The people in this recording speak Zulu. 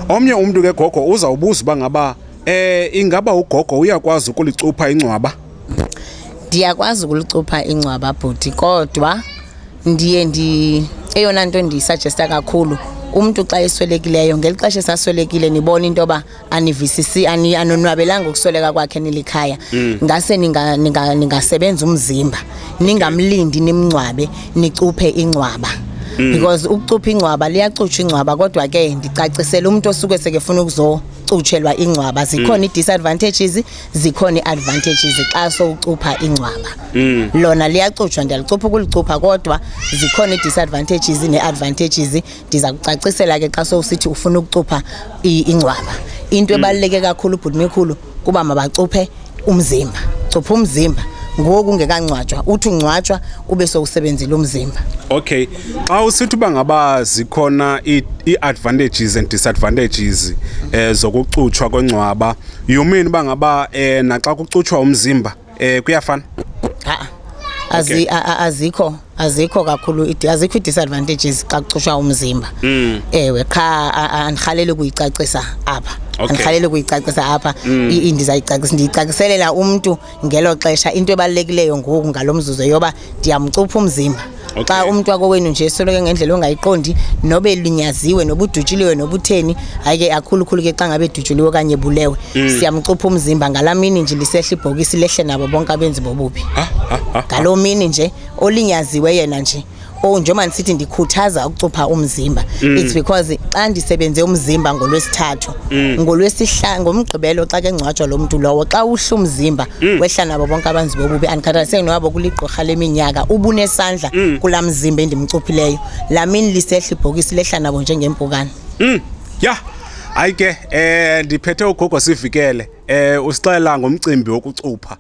Omnye umuntu ke gogo uzawubuza bangaba ingaba ugogo uyakwazi ukulicupha ingcwaba? Ndiyakwazi ukulicupha ingcwaba bhuti, kodwa eyona nto ndiyisuggesta kakhulu umuntu xa eswelekileyo ngelixesha esaswelekile nibona into yoba anivisisi anonwabelanga ukusweleka kwakhe nilikhaya, ngase ningasebenza umzimba, ningamlindi nimngcwabe, nicuphe ingcwaba. Because ukucupha ingcwaba liyacutshwa ingcwaba, kodwa ke ndicacisela umuntu osuke sekefuna ukuzocutshelwa ingcwaba zikhona i-disadvantages, zikhona i-advantages xa sowucupha ingcwaba. Lona liyacutshwa, ndiyalicupha ukulicupha, kodwa zikhona i-disadvantages ne-advantages. Ndiza kucacisela ke xa sowusithi ufuna ukucupha ingcwaba. Into ebaluleke kakhulu bhuti mikhulu kuba mabacuphe umzimba, cupha umzimba ngoku ungekangcwatshwa, uthi ungcwatshwa ube sowusebenzile umzimba. Okay, xa usithi bangaba zikhona i-advantages and disadvantages zokucutshwa kwencwaba, you mean bangaba naxa kucutshwa umzimba kuyafana? Azikho kakhulu, azikho i-disadvantages xa kucutshwa umzimba. Ewe cha andikhalele ukuyicacisa apha. Andikhalele ukuyicacisa apha, ndiyicaciselela umuntu ngelo xesha. Into ebalulekileyo ngoku ngalomzuzu yoba ndiyamcupha umzimba. Xa umuntu wako wenu nje esoloko ngendlela ongayiqondi, nobe linyaziwe, nobudutshuliwe, nobutheni, ayike akhulukhulu ke xa ngabe edutshuliwe okanye bulewe, siyamcupha umzimba. Ngalamini nje lisehla ibhokisi lehle nabo bonke abenzi bobubi. Ngalo mini nje olinyaziwe yena nje njengoba nisithi ndikhuthaza ukucupha umzimba, it's because xa ndisebenze umzimba ngolwesithathu, ngolwesihlanu, ngomgqibelo xa ke ngcwatshwa lo muntu lowo, xa uhla umzimba wehla nabo bonke abenzi bobubi. Andikhathaliseki noba kuligqirha leminyaka, ubunesandla kula mzimba endimcuphileyo. La mini lisehla ibhokisi lehla nabo njengempukane. Hayi ke ndiphethe ugogo Sivikele usixelela ngomcimbi wokucupha.